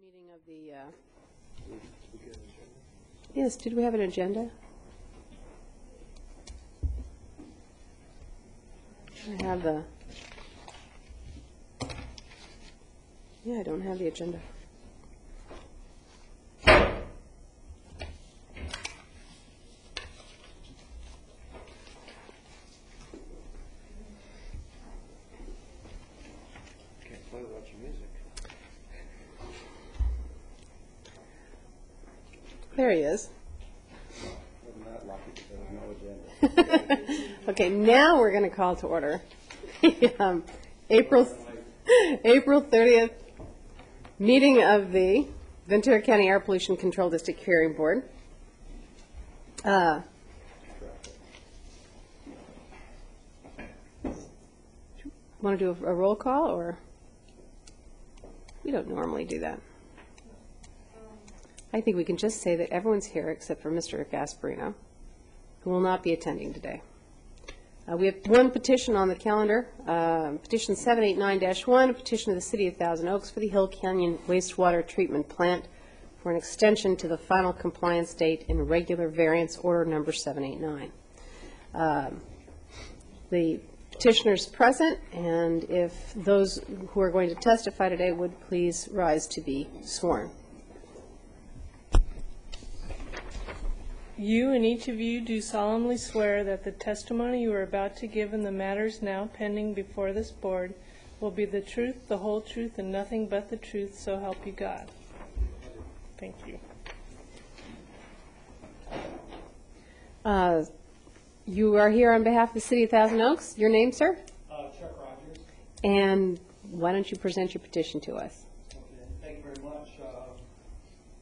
Meeting of the, yes, did we have an agenda? I have the, yeah, I don't have the agenda. Can't play without your music. There he is. Wasn't that lucky because there was no agenda. Okay, now we're going to call to order. April 30th meeting of the Ventura County Air Pollution Control District Hearing Board. Want to do a roll call, or we don't normally do that? I think we can just say that everyone's here except for Mr. Gasparino, who will not be attending today. We have one petition on the calendar, petition 789-1, a petition of the City of Thousand Oaks for the Hill Canyon Wastewater Treatment Plant for an extension to the final compliance date in regular variance order number 789. The petitioners present, and if those who are going to testify today would please rise to be sworn. You and each of you do solemnly swear that the testimony you are about to give in the matters now pending before this board will be the truth, the whole truth, and nothing but the truth, so help you God. Thank you. You are here on behalf of the City of Thousand Oaks. Your name, sir? Chuck Rogers. And why don't you present your petition to us? Okay, thank you very much.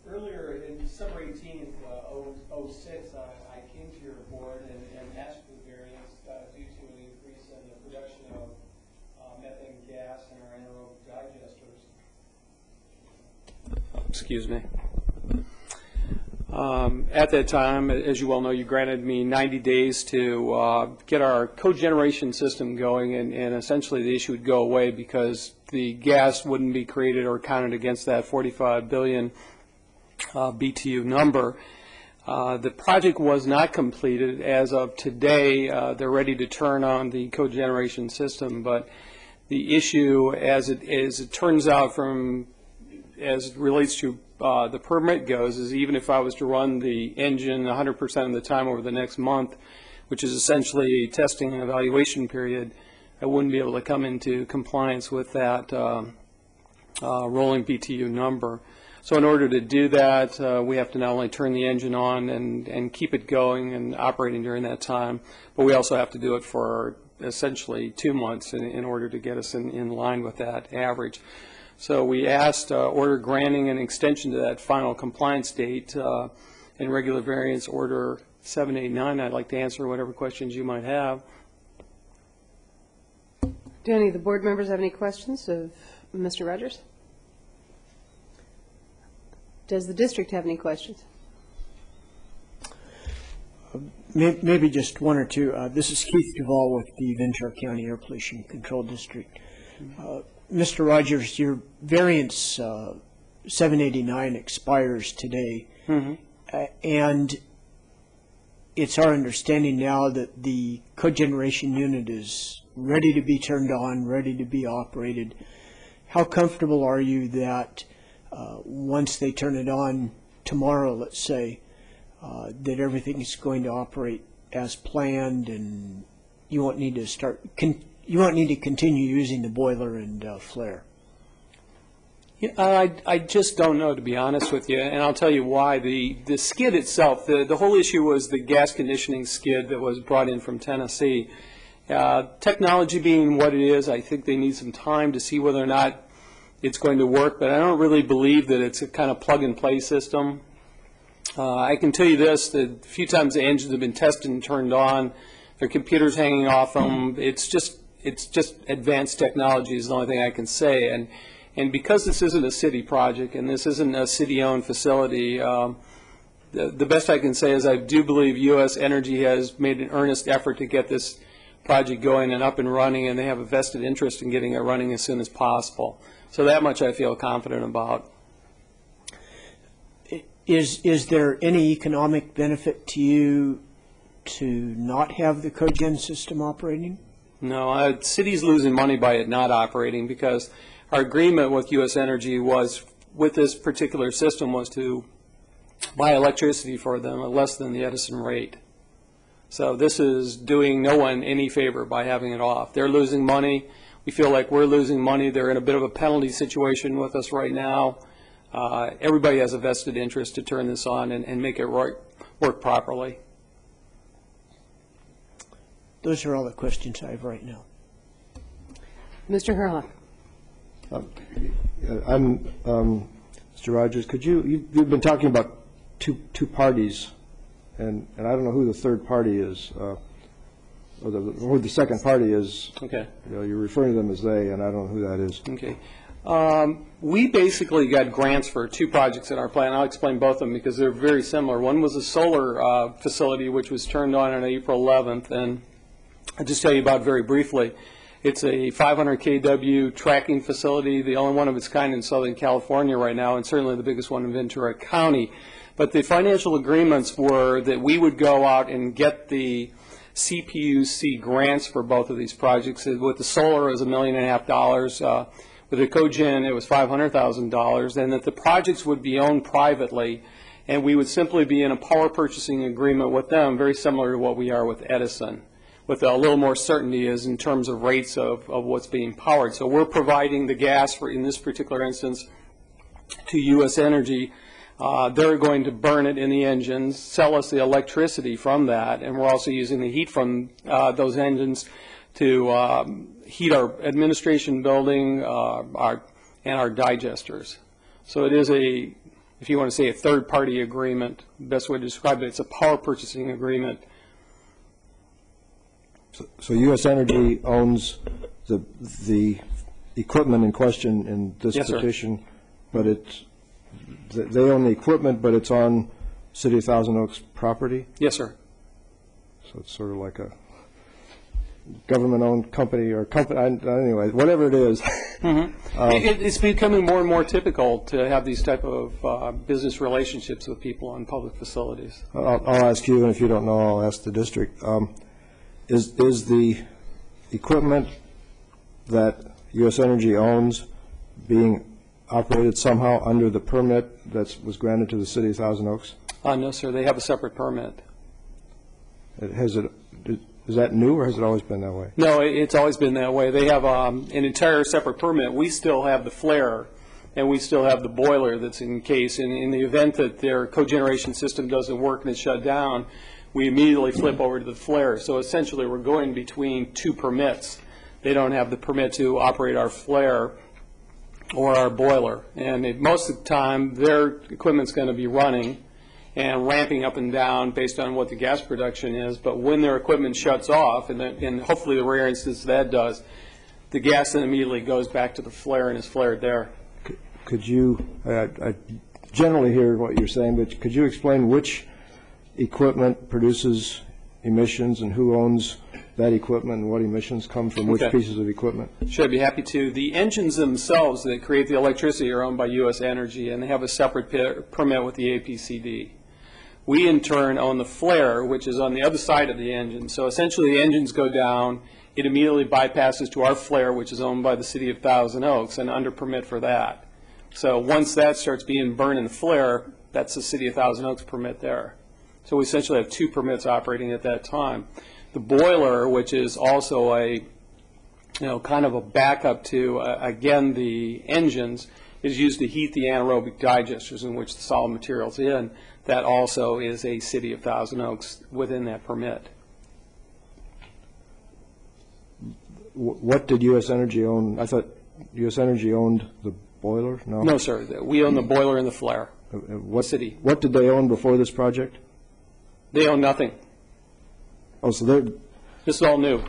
Earlier in December 18th, 06, I came to your board and asked for the variance due to an increase in the production of methane gas in our anaerobic digesters. Excuse me. At that time, as you well know, you granted me 90 days to get our cogeneration system going, and essentially the issue would go away because the gas wouldn't be created or counted against that 45 billion BTU number. The project was not completed. As of today, they're ready to turn on the cogeneration system, but the issue, as it turns out, as it relates to the permit goes, is even if I was to run the engine 100% of the time over the next month, which is essentially a testing and evaluation period, I wouldn't be able to come into compliance with that rolling BTU number. So in order to do that, we have to not only turn the engine on and keep it going and operating during that time, but we also have to do it for essentially 2 months in order to get us in line with that average. So we asked order granting an extension to that final compliance date in regular variance order 789. I'd like to answer whatever questions you might have. Do any of the board members have any questions of Mr. Rogers? Does the district have any questions? Maybe just one or two. This is Keith Duvall with the Ventura County Air Pollution Control District. Mr. Rogers, your variance 789 expires today, and it's our understanding now that the cogeneration unit is ready to be turned on, ready to be operated. How comfortable are you that once they turn it on tomorrow, let's say, that everything is going to operate as planned, and you won't need to you won't need to continue using the boiler and flare? Yeah, I just don't know, to be honest with you, and I'll tell you why. The skid itself, the whole issue was the gas conditioning skid that was brought in from Tennessee. Technology being what it is, I think they need some time to see whether or not it's going to work, but I don't really believe that it's a kind of plug-and-play system. I can tell you this, that a few times the engines have been tested and turned on, their computers hanging off them. It's just advanced technology is the only thing I can say. And because this isn't a city project and this isn't a city-owned facility, the best I can say is I do believe U.S. Energy has made an earnest effort to get this project going and up and running, and they have a vested interest in getting it running as soon as possible. So that much I feel confident about. Is there any economic benefit to you to not have the cogen system operating? No, the city's losing money by it not operating because our agreement with U.S. Energy was, with this particular system, was to buy electricity for them at less than the Edison rate. So this is doing no one any favor by having it off. They're losing money. We feel like we're losing money. They're in a bit of a penalty situation with us right now. Everybody has a vested interest to turn this on and make it work properly. Those are all the questions I have right now. Mr. Herlock. Mr. Rogers, you've been talking about two parties, and I don't know who the third party is, or who the second party is. Okay. You're referring to them as they, and I don't know who that is. Okay. We basically got grants for two projects in our plan. I'll explain both of them because they're very similar. One was a solar facility which was turned on April 11th, and I'll just tell you about it very briefly. It's a 500 kW tracking facility, the only one of its kind in Southern California right now, and certainly the biggest one in Ventura County. But the financial agreements were that we would go out and get the CPUC grants for both of these projects. With the solar, it was $1.5 million. With the cogen, it was $500,000, and that the projects would be owned privately, and we would simply be in a power purchasing agreement with them, very similar to what we are with Edison, with a little more certainty is in terms of rates of what's being powered. So we're providing the gas for, in this particular instance, to U.S. Energy. They're going to burn it in the engines, sell us the electricity from that, and we're also using the heat from those engines to heat our administration building and our digesters. So it is a, if you want to say a third-party agreement, the best way to describe it, it's a power purchasing agreement. So U.S. Energy owns the equipment in question in this Yes, petition, but they own the equipment, but it's on City of Thousand Oaks property? Yes, sir. So it's sort of like a government-owned company or company, anyway, whatever it is. It's becoming more and more typical to have these type of business relationships with people on public facilities. I'll ask you, and if you don't know, I'll ask the district. Is the equipment that U.S. Energy owns being operated somehow under the permit that was granted to the City of Thousand Oaks? No, sir. They have a separate permit. Is that new, or has it always been that way? No, it's always been that way. They have an entire separate permit. We still have the flare, and we still have the boiler that's in case. In the event that their cogeneration system doesn't work and it's shut down, we immediately flip over to the flare. So essentially we're going between two permits. They don't have the permit to operate our flare or our boiler. And most of the time their equipment's going to be running and ramping up and down based on what the gas production is. But when their equipment shuts off, and hopefully the rare instance that does, the gas then immediately goes back to the flare and is flared there. Could you, I generally hear what you're saying, but could you explain which equipment produces emissions and who owns that equipment and what emissions come from which pieces of equipment? Sure, I'd be happy to. The engines themselves that create the electricity are owned by U.S. Energy, and they have a separate permit with the APCD. We, in turn, own the flare, which is on the other side of the engine. So essentially the engines go down, it immediately bypasses to our flare, which is owned by the City of Thousand Oaks, and under permit for that. So once that starts being burned in the flare, that's the City of Thousand Oaks permit there. So we essentially have two permits operating at that time. The boiler, which is also a, kind of a backup to, again, the engines, is used to heat the anaerobic digesters in which the solid material's in. That also is a City of Thousand Oaks within that permit. What did U.S. Energy own? I thought U.S. Energy owned the boiler? No? No, sir. We own the boiler and the flare. City. What did they own before this project? They own nothing. Oh, so they're... This is all new.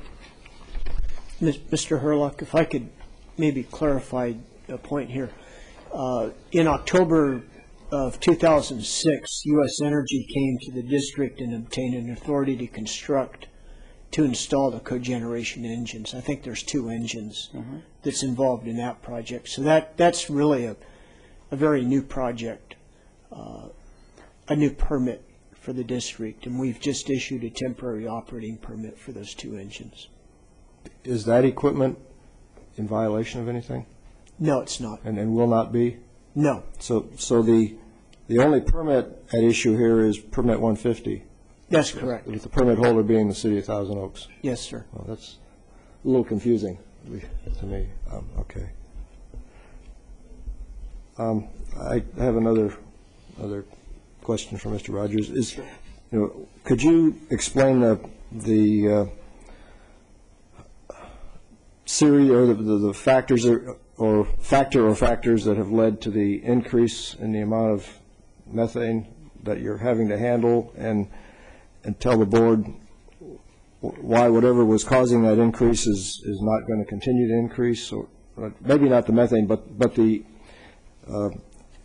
Mr. Herlock, if I could maybe clarify a point here. In October of 2006, U.S. Energy came to the district and obtained an authority to install the cogeneration engines. I think there's two engines that's involved in that project. So that's really a very new project. a new permit for the district, and we've just issued a temporary operating permit for those 2 engines. Is that equipment in violation of anything? No, it's not. And will not be? No. So the only permit at issue here is permit 150, That's correct. with the permit holder being the city of Thousand Oaks. Yes, sir. Well, that's a little confusing to me. Okay. I have another question for Mr. Rogers. Could you explain the series or the factors or factors that have led to the increase in the amount of methane that you're having to handle, and tell the board why whatever was causing that increase is not going to continue to increase, or maybe not the methane, but the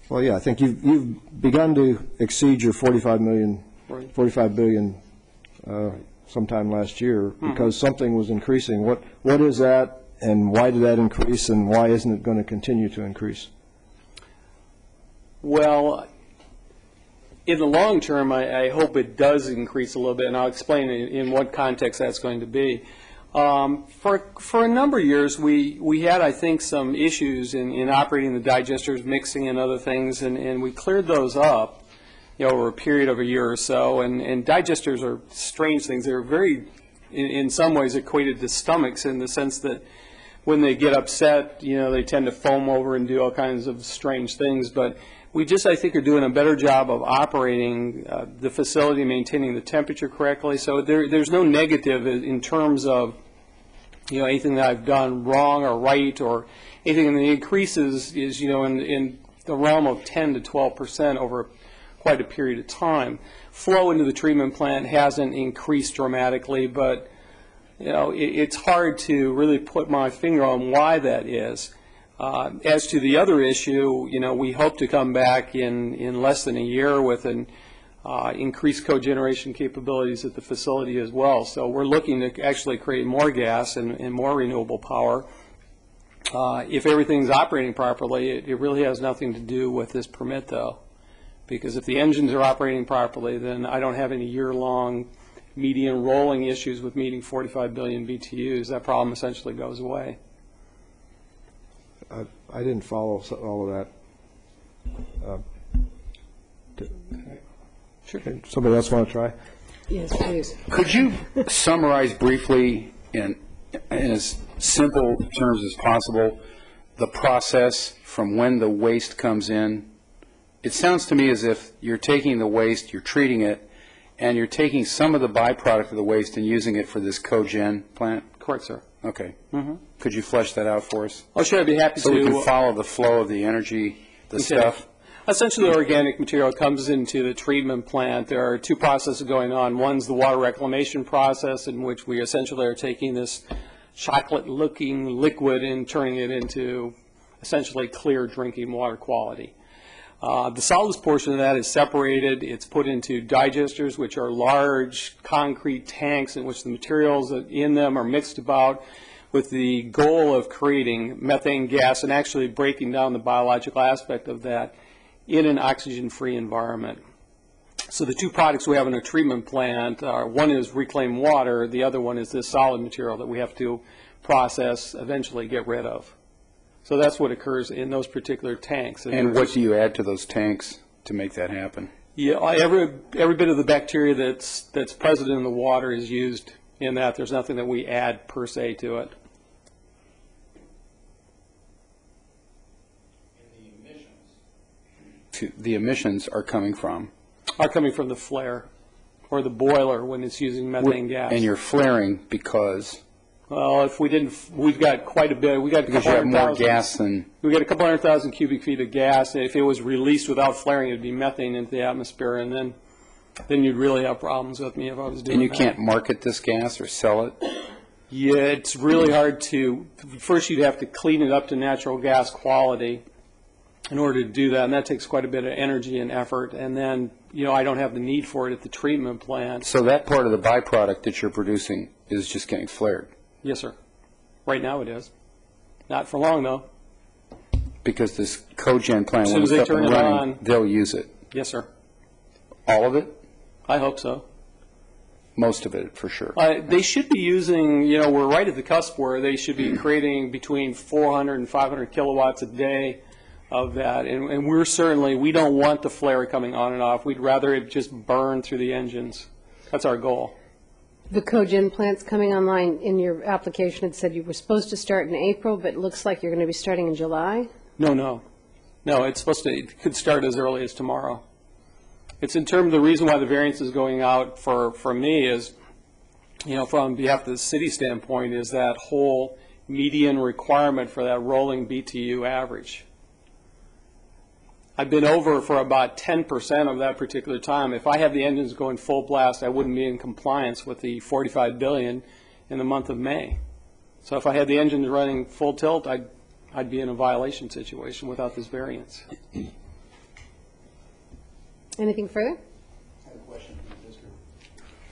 well, yeah, I think you've begun to exceed your 45 billion sometime last year because something was increasing. What is that, and why did that increase, and why isn't it going to continue to increase? Well, in the long term, I hope it does increase a little bit, and I'll explain in what context that's going to be. For a number of years, we had, I think, some issues in operating the digesters, mixing and other things, and we cleared those up, over a period of a year or so. And digesters are strange things. They're very, in some ways, equated to stomachs in the sense that when they get upset, they tend to foam over and do all kinds of strange things. But we just, I think, are doing a better job of operating the facility, maintaining the temperature correctly. So there's no negative in terms of anything that I've done wrong or right or anything. And the increases is in the realm of 10 to 12% over quite a period of time. Flow into the treatment plant hasn't increased dramatically, but it's hard to really put my finger on why that is. As to the other issue, we hope to come back in less than a year with an increased cogeneration capabilities at the facility as well. So we're looking to actually create more gas and more renewable power. If everything's operating properly, it really has nothing to do with this permit, though, because if the engines are operating properly, then I don't have any year-long median rolling issues with meeting 45 billion BTUs. That problem essentially goes away. I didn't follow all of that. Sure. Somebody else want to try? Yes, please. Could you summarize briefly in as simple terms as possible the process from when the waste comes in? It sounds to me as if you're taking the waste, you're treating it, and you're taking some of the byproduct of the waste and using it for this cogen plant? Correct, sir. Okay. Could you flesh that out for us? Oh, sure, I'd be happy to. So we can follow the flow of the energy, the stuff? Essentially, the organic material comes into the treatment plant. There are 2 processes going on. One's the water reclamation process, in which we essentially are taking this chocolate-looking liquid and turning it into essentially clear drinking water quality. The solids portion of that is separated. It's put into digesters, which are large concrete tanks in which the materials in them are mixed about with the goal of creating methane gas and actually breaking down the biological aspect of that in an oxygen-free environment. So the 2 products we have in a treatment plant, one is reclaimed water, the other one is this solid material that we have to process, eventually get rid of. So that's what occurs in those particular tanks. And what do you add to those tanks to make that happen? Yeah, every bit of the bacteria that's present in the water is used in that. There's nothing that we add per se to it. The emissions are coming from? Are coming from the flare or the boiler when it's using methane gas. And you're flaring because? Well, if we didn't, we've got quite a bit. We got because you have more gas than. We got a couple 100,000 cubic feet of gas. If it was released without flaring, it'd be methane into the atmosphere, and then you'd really have problems with me if I was doing that. And you can't market this gas or sell it? Yeah, it's really hard to. First, you'd have to clean it up to natural gas quality in order to do that, and that takes quite a bit of energy and effort. And then, I don't have the need for it at the treatment plant. So that part of the byproduct that you're producing is just getting flared? Yes, sir. Right now it is. Not for long, though. Because this cogen plant, as soon as they turn it on, they'll use it? Yes, sir. All of it? I hope so. Most of it, for sure. They should be using, we're right at the cusp where they should be creating between 400 and 500 kilowatts a day of that. And we don't want the flare coming on and off. We'd rather it just burn through the engines. That's our goal. The cogen plant's coming online. In your application, it said you were supposed to start in April, but it looks like you're going to be starting in July? No, it could start as early as tomorrow. It's in terms of the reason why the variance is going out for me is, from behalf of the city standpoint, is that whole median requirement for that rolling BTU average. I've been over for about 10% of that particular time. If I had the engines going full blast, I wouldn't be in compliance with the 45 billion in the month of May. So if I had the engines running full tilt, I'd be in a violation situation without this variance. Anything further?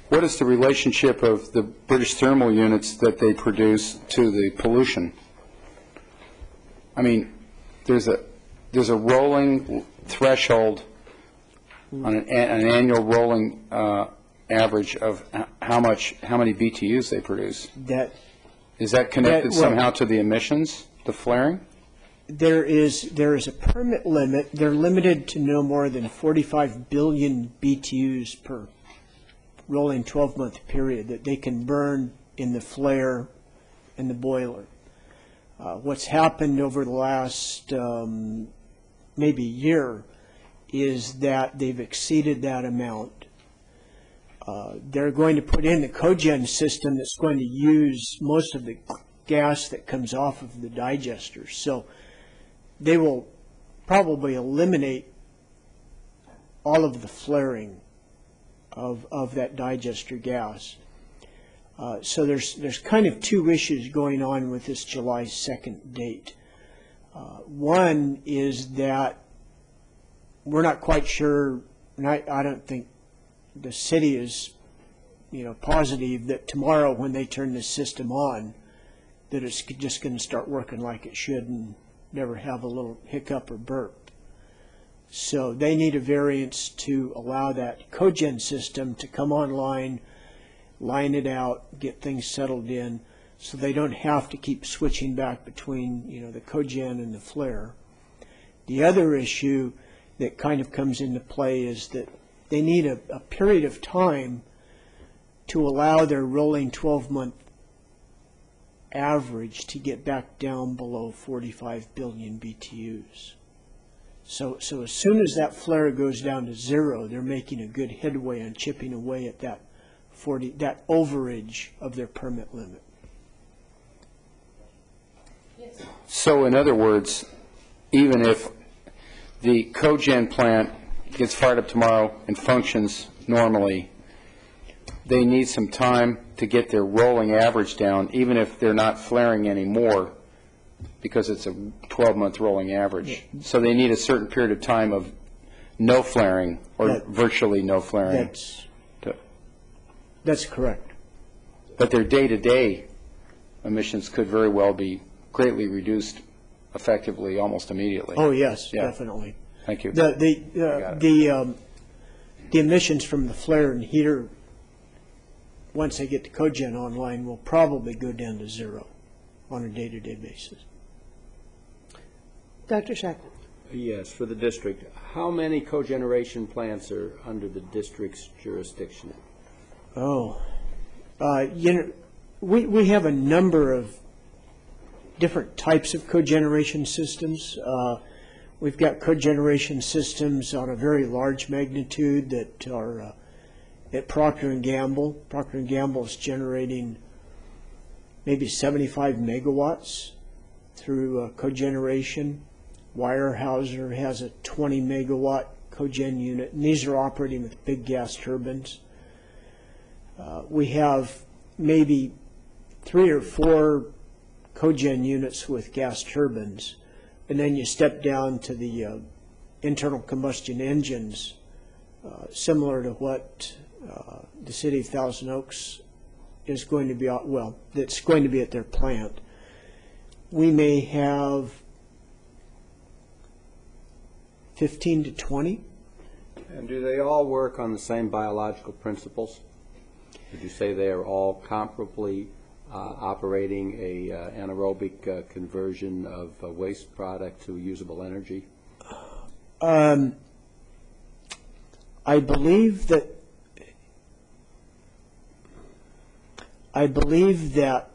What is the relationship of the British thermal units that they produce to the pollution? I mean, there's a rolling threshold on an annual rolling average of how many BTUs they produce. Is that connected somehow to the emissions, the flaring? There is a permit limit. They're limited to no more than 45 billion BTUs per rolling 12-month period that they can burn in the flare and the boiler. What's happened over the last maybe year is that they've exceeded that amount. They're going to put in the cogen system that's going to use most of the gas that comes off of the digesters. So they will probably eliminate all of the flaring of that digester gas. So there's kind of two issues going on with this July 2nd date. One is that we're not quite sure, and I don't think the city is, positive that tomorrow when they turn this system on, that it's just going to start working like it should and never have a little hiccup or burp. So they need a variance to allow that cogen system to come online, line it out, get things settled in, so they don't have to keep switching back between, the cogen and the flare. The other issue that kind of comes into play is that they need a period of time to allow their rolling 12-month average to get back down below 45 billion BTUs. So as soon as that flare goes down to zero, they're making a good headway on chipping away at that overage of their permit limit. So in other words, even if the cogen plant gets fired up tomorrow and functions normally, they need some time to get their rolling average down, even if they're not flaring anymore, because it's a 12-month rolling average. So they need a certain period of time of no flaring or virtually no flaring. That's correct. But their day-to-day emissions could very well be greatly reduced effectively almost immediately. Oh, yes, Yeah. definitely. Thank you. The emissions from the flare and heater, once they get the cogen online, will probably go down to zero on a day-to-day basis. Dr. Shackman. Yes, for the district. How many cogeneration plants are under the district's jurisdiction? Oh, we have a number of different types of cogeneration systems. We've got cogeneration systems on a very large magnitude that are at Procter & Gamble. Procter & Gamble is generating maybe 75 megawatts through cogeneration. Weyerhaeuser has a 20 megawatt cogen unit, and these are operating with big gas turbines. We have maybe 3 or 4 cogen units with gas turbines, and then you step down to the internal combustion engines, similar to what the city of Thousand Oaks is going to be, that's going to be at their plant. We may have 15 to 20 And do they all work on the same biological principles? Would you say they are all comparably operating a anaerobic conversion of a waste product to usable energy? I believe that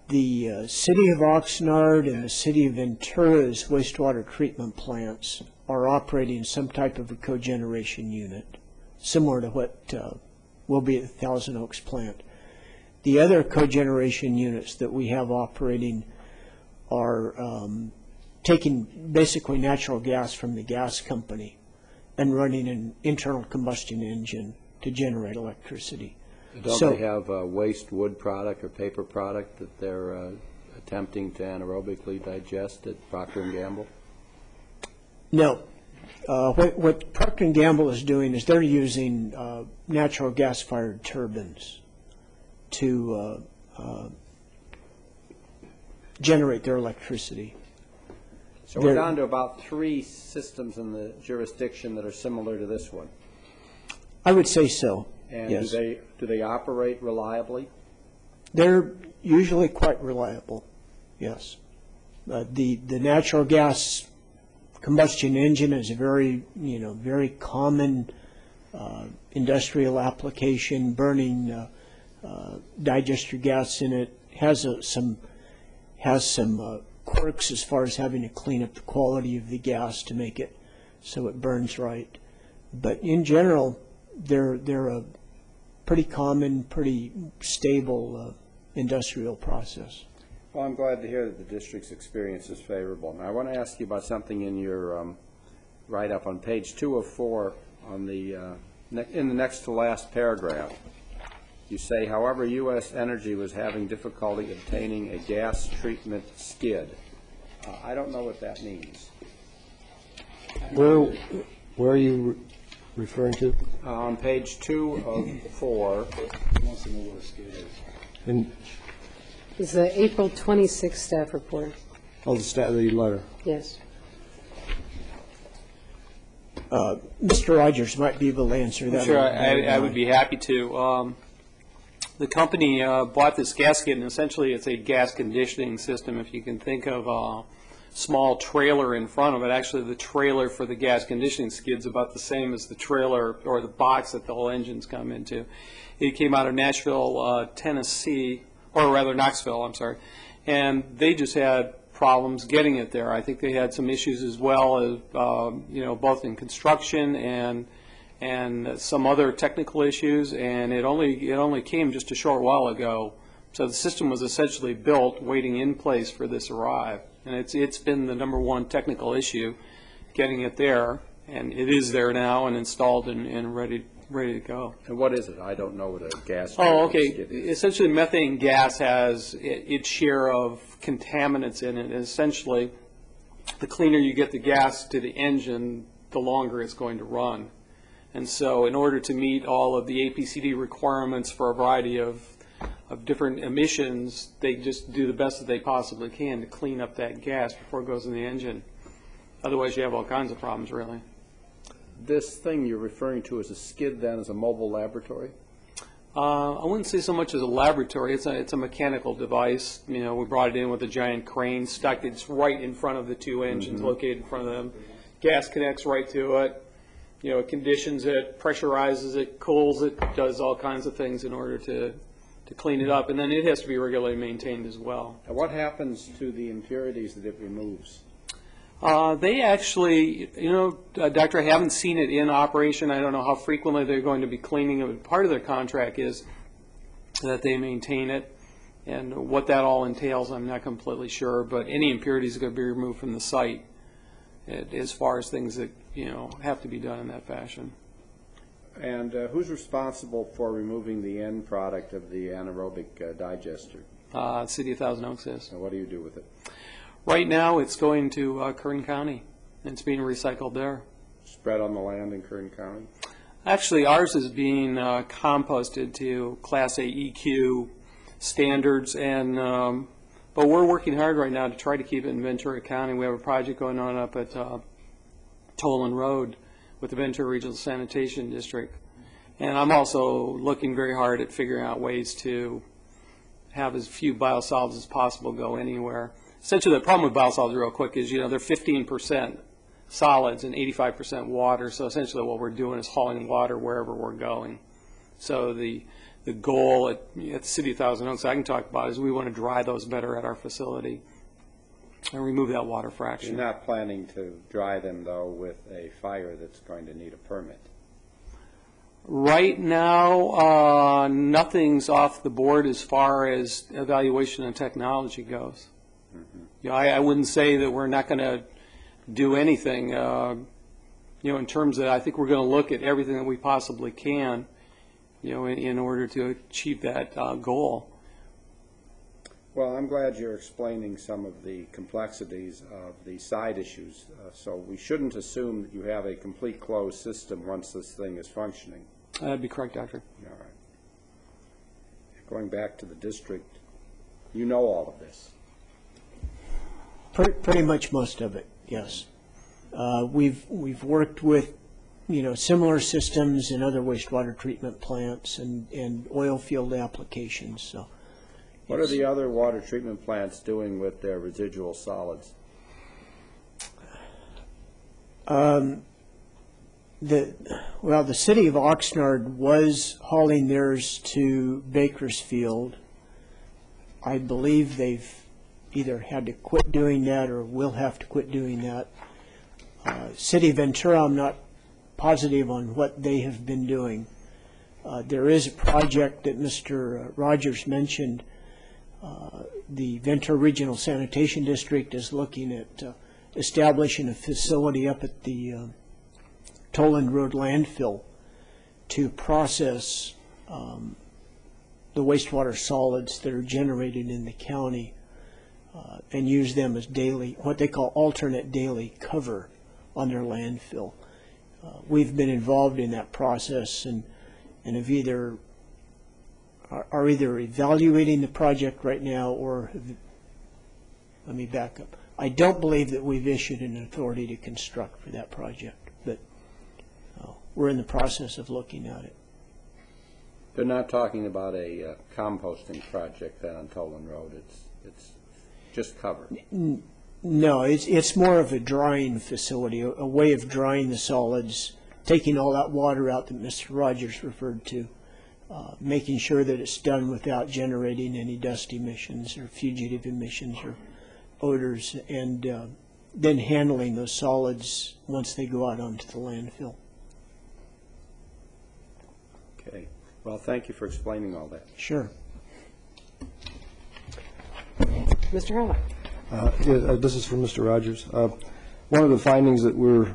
the city of Oxnard and the city of Ventura's wastewater treatment plants are operating some type of a cogeneration unit, similar to what will be at the Thousand Oaks plant. The other cogeneration units that we have operating are taking basically natural gas from the gas company and running an internal combustion engine to generate electricity. Don't So- they have a waste wood product or paper product that they're attempting to anaerobically digest at Procter & Gamble? No. What Procter & Gamble is doing is they're using natural gas-fired turbines to generate their electricity. So we're down to about 3 systems in the jurisdiction that are similar to this one. I would say so, And yes. do they operate reliably? They're usually quite reliable, yes. The natural gas combustion engine is a very common industrial application, burning digester gas in it, has some quirks as far as having to clean up the quality of the gas to make it so it burns right. But in general, they're a pretty common, pretty stable industrial process. Well, I'm glad to hear that the district's experience is favorable. Now, I want to ask you about something in your write-up on page 2 of 4 on the in the next to last paragraph. You say, however, U.S. Energy was having difficulty obtaining a gas treatment skid. I don't know what that means. Where are you referring to? On page 2 of 4. Wants to know what a skid is. In, It's the April 26th staff report. the letter. Yes. Mr. Rogers might be able to answer that. Sure, I would be happy to. The company bought this gasket, and essentially it's a gas conditioning system. If you can think of a small trailer in front of it, actually the trailer for the gas conditioning skid's about the same as the trailer or the box that the whole engines come into. It came out of Nashville, Tennessee, or rather Knoxville, I'm sorry, and they just had problems getting it there. I think they had some issues as well as, both in construction and some other technical issues, and it only came just a short while ago. So the system was essentially built, waiting in place for this arrive, and it's been the #1 technical issue, getting it there, and it is there now and installed and ready to go. And what is it? I don't know what a gas Oh, treatment okay. skid is. Essentially, methane gas has its share of contaminants in it. And essentially, the cleaner you get the gas to the engine, the longer it's going to run. And so in order to meet all of the APCD requirements for a variety of different emissions, they just do the best that they possibly can to clean up that gas before it goes in the engine. Otherwise, you have all kinds of problems, really. This thing you're referring to as a skid, then, is a mobile laboratory? I wouldn't say so much as a laboratory. It's a mechanical device. We brought it in with a giant crane, stuck it right in front of the 2 engines, located in front of them. Gas connects right to it. It conditions it, pressurizes it, cools it, does all kinds of things in order to clean it up. And then it has to be regularly maintained as well. And what happens to the impurities that it removes? They actually, Doctor, I haven't seen it in operation. I don't know how frequently they're going to be cleaning it. Part of their contract is that they maintain it, and what that all entails, I'm not completely sure. But any impurities are going to be removed from the site, as far as things that have to be done in that fashion. And who's responsible for removing the end product of the anaerobic digester? City of Thousand Oaks is. And what do you do with it? Right now, it's going to Kern County. It's being recycled there. Spread on the land in Kern County? Actually, ours is being composted to Class A EQ standards, and but we're working hard right now to try to keep it in Ventura County. We have a project going on up at Toland Road with the Ventura Regional Sanitation District. And I'm also looking very hard at figuring out ways to have as few biosolids as possible go anywhere. Essentially, the problem with biosolids, real quick, is, they're 15% solids and 85% water. So essentially what we're doing is hauling water wherever we're going. So the goal at the City of Thousand Oaks, I can talk about, is we want to dry those better at our facility and remove that water fraction. You're not planning to dry them, though, with a fire that's going to need a permit? Right now, nothing's off the board as far as evaluation and technology goes. Mm-hmm. I wouldn't say that we're not going to do anything. In terms of, I think we're going to look at everything that we possibly can, in order to achieve that goal. Well, I'm glad you're explaining some of the complexities of the side issues. So we shouldn't assume that you have a complete closed system once this thing is functioning. That'd be correct, Doctor. All right. Going back to the district, you know all of this. Pretty much most of it, yes. We've worked with, similar systems in other wastewater treatment plants and oil field applications. So, what are the other water treatment plants doing with their residual solids? The city of Oxnard was hauling theirs to Bakersfield. I believe they've either had to quit doing that or will have to quit doing that. City of Ventura, I'm not positive on what they have been doing. There is a project that Mr. Rogers mentioned. The Ventura Regional Sanitation District is looking at establishing a facility up at the Toland Road landfill to process the wastewater solids that are generated in the county and use them as daily, what they call alternate daily cover on their landfill. We've been involved in that process and have are either evaluating the project right now or, let me back up. I don't believe that we've issued an authority to construct for that project, but we're in the process of looking at it. They're not talking about a composting project then on Toland Road. It's just cover. No, it's more of a drying facility, a way of drying the solids, taking all that water out that Mr. Rogers referred to, making sure that it's done without generating any dust emissions or fugitive emissions or odors, and then handling those solids once they go out onto the landfill. Okay. Well, thank you for explaining all that. Sure. Mr. Harlock. This is for Mr. Rogers. One of the findings that we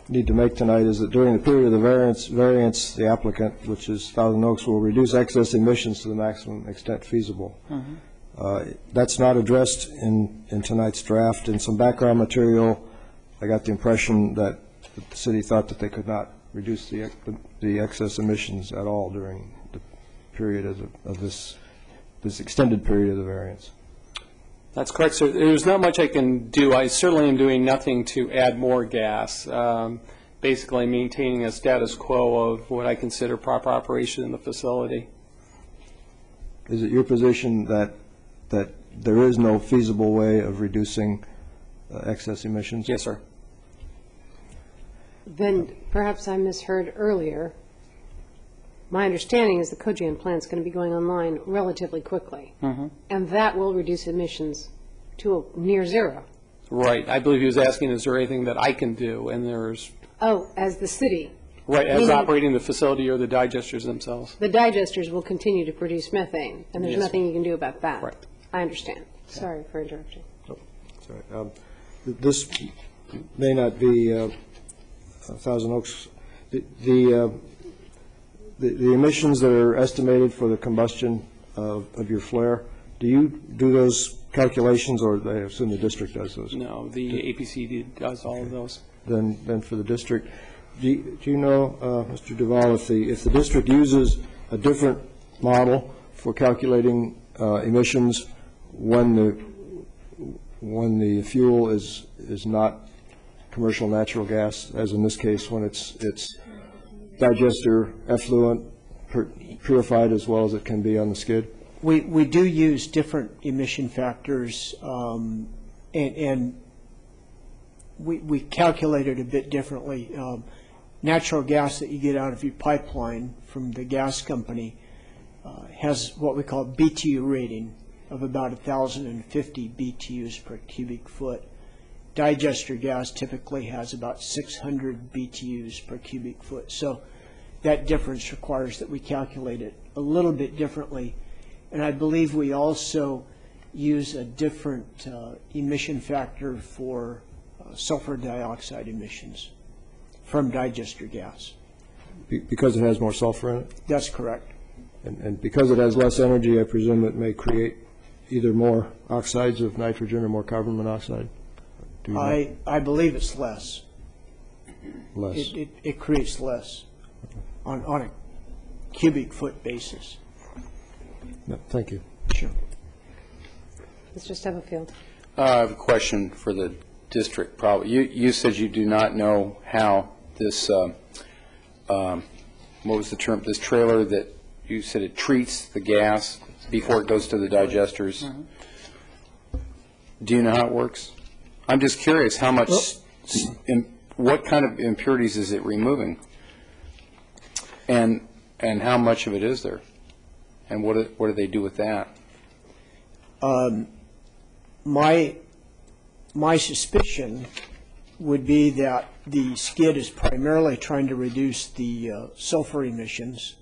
need to make tonight is that during the period of the variance, the applicant, which is Thousand Oaks, will reduce excess emissions to the maximum extent feasible. Mm-hmm. That's not addressed in tonight's draft. In some background material, I got the impression that the city thought that they could not reduce the excess emissions at all during the period of this extended period of the variance. That's correct, sir. There's not much I can do. I certainly am doing nothing to add more gas, basically maintaining a status quo of what I consider proper operation in the facility. Is it your position that there is no feasible way of reducing excess emissions? Yes, sir. Then perhaps I misheard earlier. My understanding is the cogen plant is going to be going online relatively quickly, mm-hmm. and that will reduce emissions to near zero. Right. I believe he was asking, is there anything that I can do? And there's... Oh, as the city. Right, as operating the facility or the digesters themselves. The digesters will continue to produce methane, and there's Yes. nothing you can do about that. Right. I understand. Sorry for interrupting. Oh, sorry. This may not be Thousand Oaks. The emissions that are estimated for the combustion of your flare, do you do those calculations, or I assume the district does those? No, the APCD does all of those. Then for the district, do you know, Mr. Duval, if the district uses a different model for calculating emissions when the fuel is not commercial natural gas, as in this case, when it's digester effluent purified as well as it can be on the skid? We do use different emission factors, and we calculate it a bit differently. Natural gas that you get out of your pipeline from the gas company has what we call BTU rating of about 1,050 BTUs per cubic foot. Digester gas typically has about 600 BTUs per cubic foot. So that difference requires that we calculate it a little bit differently. And I believe we also use a different emission factor for sulfur dioxide emissions from digester gas. Because it has more sulfur in it? That's correct. And because it has less energy, I presume it may create either more oxides of nitrogen or more carbon monoxide? Do you know? I believe it's less. Less. It creates less on a cubic foot basis. No, thank you. Sure. Mr. Stubblefield. I have a question for the district. Probably you said you do not know how this what was the term? This trailer that you said it treats the gas before it goes to the digesters. Do you know how it works? I'm just curious how much, what kind of impurities is it removing, and how much of it is there, and what do they do with that? My suspicion would be that the skid is primarily trying to reduce the sulfur emissions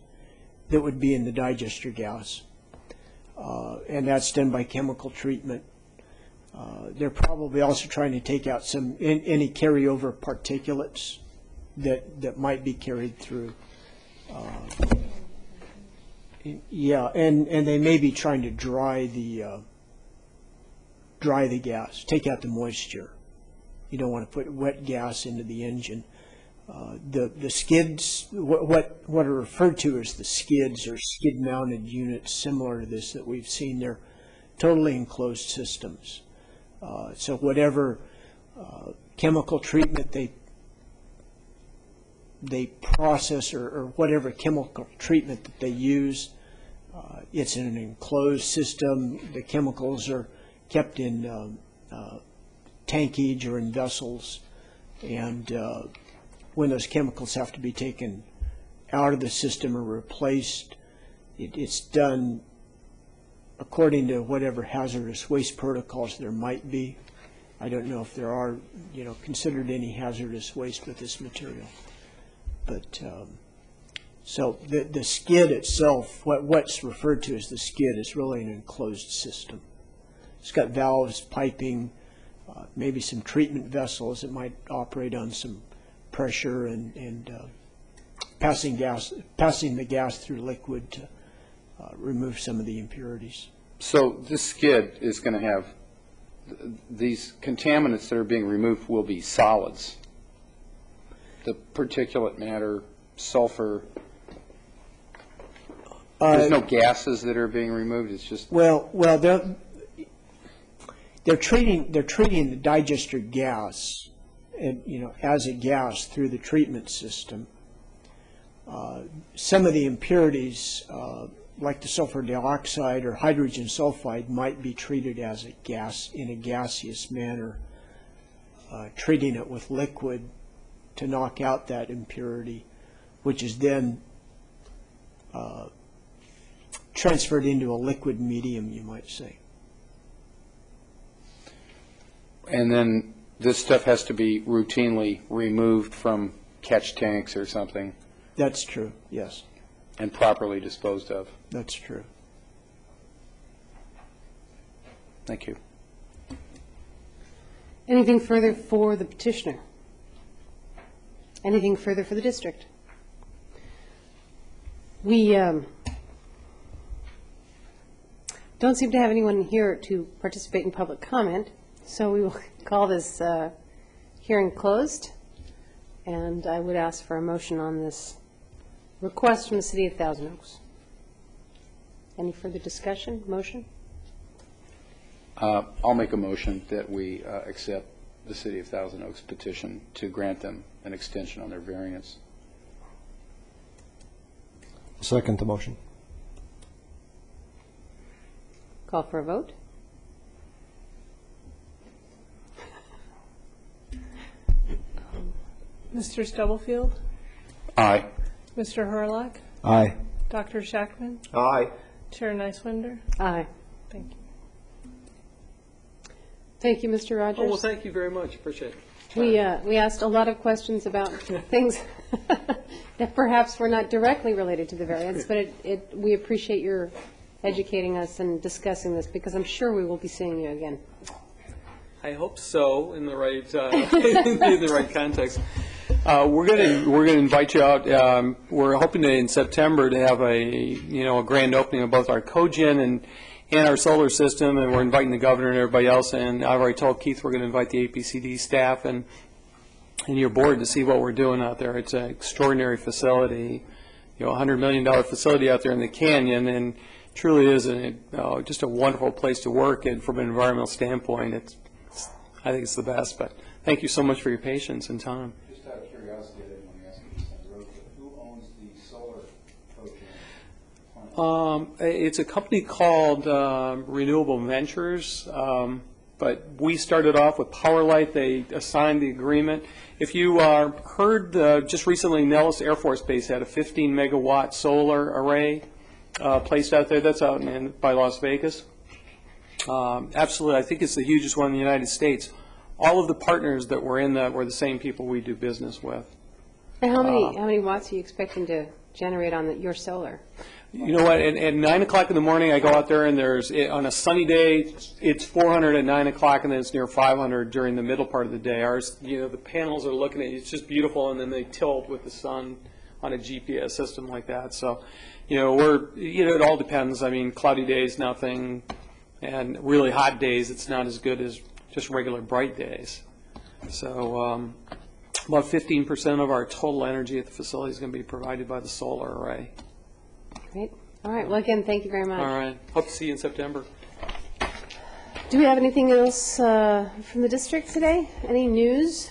that would be in the digester gas, and that's done by chemical treatment. They're probably also trying to take out any carryover particulates that might be carried through. Yeah, and they may be trying to dry the gas, take out the moisture. You don't want to put wet gas into the engine. The skids, what are referred to as the skids, or skid-mounted units similar to this that we've seen, they're totally enclosed systems. So whatever chemical treatment they process, or whatever chemical treatment that they use, it's in an enclosed system. The chemicals are kept in tankage or in vessels, and when those chemicals have to be taken out of the system or replaced, it's done according to whatever hazardous waste protocols there might be. I don't know if there are, considered any hazardous waste with this material. But so the skid itself, what's referred to as the skid, is really an enclosed system. It's got valves, piping, maybe some treatment vessels that might operate on some pressure, and passing the gas through liquid to remove some of the impurities. So this skid is going to have these contaminants that are being removed will be solids. The particulate matter, sulfur. There's no gases that are being removed. It's just well they're treating the digester gas, as a gas through the treatment system. Some of the impurities, like the sulfur dioxide or hydrogen sulfide, might be treated as a gas in a gaseous manner, treating it with liquid to knock out that impurity, which is then transferred into a liquid medium, you might say. And then this stuff has to be routinely removed from catch tanks or something. That's true, yes. And properly disposed of. That's true. Thank you. Anything further for the petitioner? Anything further for the district? We don't seem to have anyone here to participate in public comment, so we will call this hearing closed, and I would ask for a motion on this request from the City of Thousand Oaks. Any further discussion? Motion? I'll make a motion that we accept the City of Thousand Oaks petition to grant them an extension on their variance. Second the motion. Call for a vote. Mr. Stubblefield, Aye. Mr. Hurlock, Aye. Dr. Shackman, Aye. Chair Nicewinder. Aye. Thank you. Thank you, Mr. Rogers. Oh, well, thank you very much. Appreciate it. We asked a lot of questions about things that perhaps were not directly related to the variance, but we appreciate your educating us and discussing this, because I'm sure we will be seeing you again. I hope so, in the right in the right context. We're going to invite you out. We're hoping to, in September, to have a grand opening of both our cogen and our solar system, and we're inviting the governor and everybody else. And I've already told Keith we're going to invite the APCD staff and your board to see what we're doing out there. It's an extraordinary facility, $100 million facility out there in the canyon, and truly is just a wonderful place to work. And from an environmental standpoint, I think it's the best. But thank you so much for your patience and time. Just out of curiosity, I didn't want to ask you this on the road, but who owns the solar cogen plant? It's a company called Renewable Ventures, but we started off with Powerlight. They assigned the agreement. If you heard, just recently Nellis Air Force Base had a 15-megawatt solar array placed out there. That's out by Las Vegas. Absolutely, I think it's the hugest one in the United States. All of the partners that were in that were the same people we do business with. And how many watts are you expecting to generate on your solar? You know what, at 9 o'clock in the morning, I go out there, and on a sunny day, it's 400 at 9 o'clock, and then it's near 500 during the middle part of the day. Ours, the panels are looking at you, it's just beautiful, and then they tilt with the sun on a GPS system like that. So, it all depends. I mean, cloudy days, nothing, and really hot days, it's not as good as just regular bright days. So, about 15% of our total energy at the facility is going to be provided by the solar array. Great. All right. Well, again, thank you very much. All right. Hope to see you in September. Do we have anything else from the district today? Any news?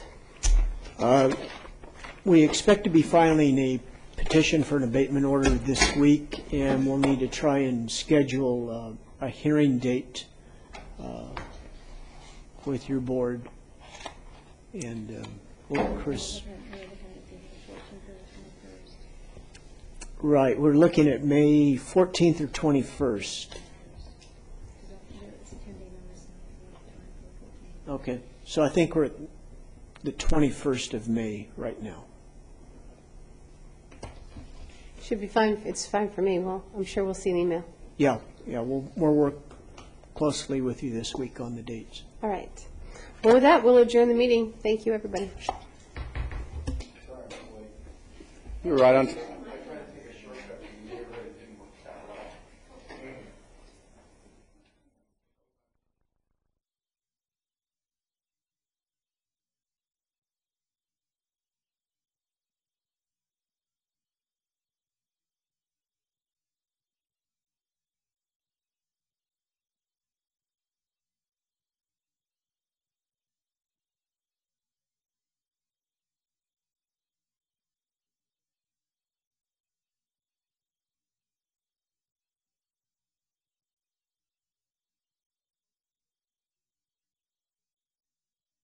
We expect to be filing a petition for an abatement order this week, and we'll need to try and schedule a hearing date with your board. And Chris. Right, we're looking at May 14th or 21st. Okay, so I think we're at the 21st of May right now. Should be fine. It's fine for me. Well, I'm sure we'll see an email. Yeah, we'll work closely with you this week on the dates. All right. Well, with that, we'll adjourn the meeting. Thank you, everybody. You're right on.